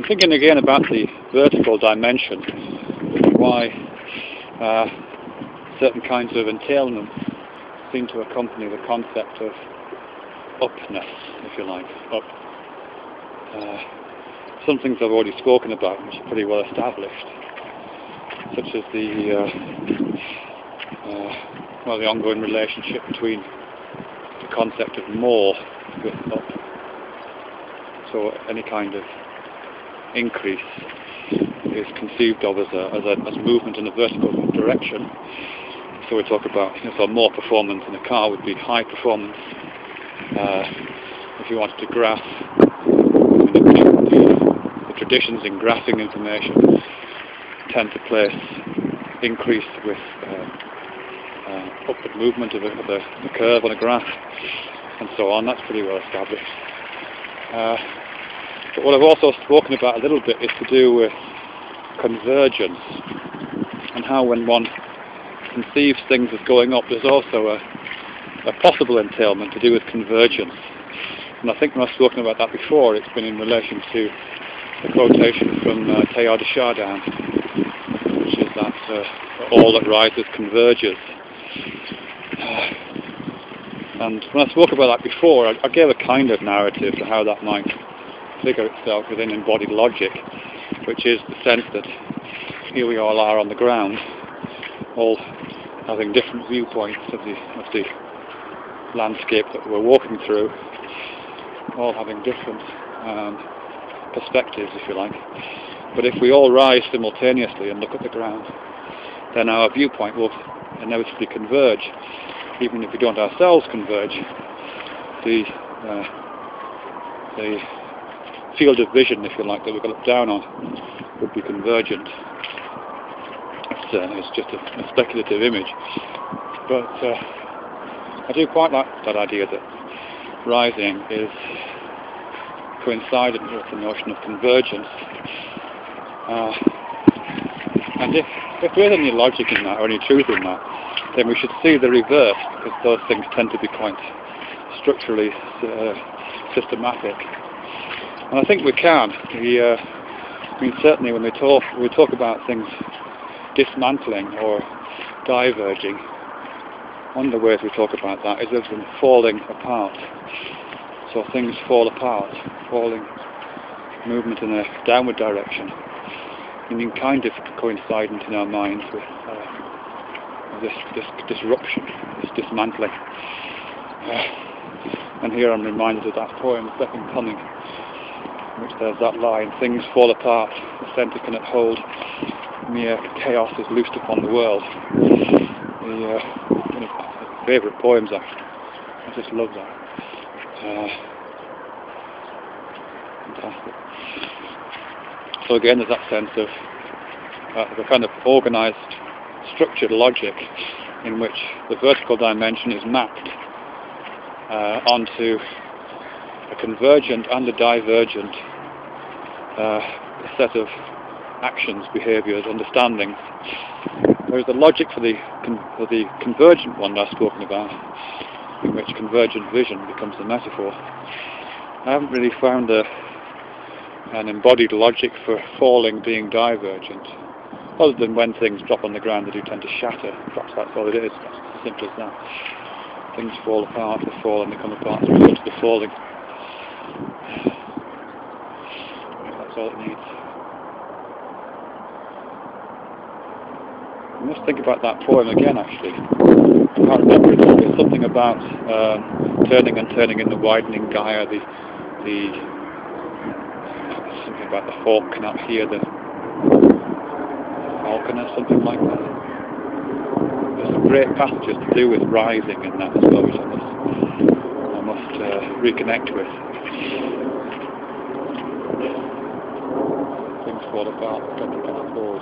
thinking again about the vertical dimension, why certain kinds of entailments seem to accompany the concept of upness, if you like, up. Some things I've already spoken about, which are pretty well established, such as the ongoing relationship between the concept of more with up. So any kind of increase is conceived of as movement in a vertical direction. So we talk about, so more performance in a car would be high performance. If you wanted to graph, the traditions in graphing information tend to place increase with upward movement of a curve on a graph, and so on. That's pretty well established. But what I've also spoken about a little bit is to do with convergence, and how when one conceives things as going up, there's also a possible entailment to do with convergence. And I think when I've spoken about that before, it's been in relation to the quotation from Teilhard de Chardin, which is that all that rises converges. And when I spoke about that before, I gave a kind of narrative to how that might figure itself within embodied logic, which is the sense that here we all are on the ground, all having different viewpoints of the landscape that we're walking through, all having different perspectives, if you like. But if we all rise simultaneously and look at the ground, then our viewpoint will inevitably converge. Even if we don't ourselves converge, the field of vision, if you like, that we look down on would be convergent. It's just a speculative image, but I do quite like that idea that rising is coincident with the notion of convergence. And if there is any logic in that, or any truth in that, then we should see the reverse, because those things tend to be quite structurally systematic. And I think we can. I mean, certainly when we talk about things dismantling or diverging, one of the ways we talk about that is of them falling apart. So things fall apart, falling, movement in a downward direction, meaning kind of coincident in our minds with this disruption, this dismantling. And here I'm reminded of that poem, The Second Coming, in which there's that line, things fall apart, the centre cannot hold, mere chaos is loosed upon the world. One of my favourite poems, actually. I just love that. Fantastic. So again, there's that sense of the kind of organised, structured logic in which the vertical dimension is mapped onto a convergent and a divergent set of actions, behaviours, understandings. There's a logic for the convergent one that I've spoken about, in which convergent vision becomes the metaphor. I haven't really found an embodied logic for falling being divergent, other than when things drop on the ground they do tend to shatter. Perhaps that's all it is, that's as simple as that. Things fall apart, they fall and they come apart as a result of the falling. That's all it needs. I must think about that poem again, actually. I can't remember it. There's something about turning and turning in the widening gyre, something about the hawk cannot hear the falcon or something like that. There's some great passages to do with rising in that as well, which I must reconnect with. Things fall apart, the country cannot hold.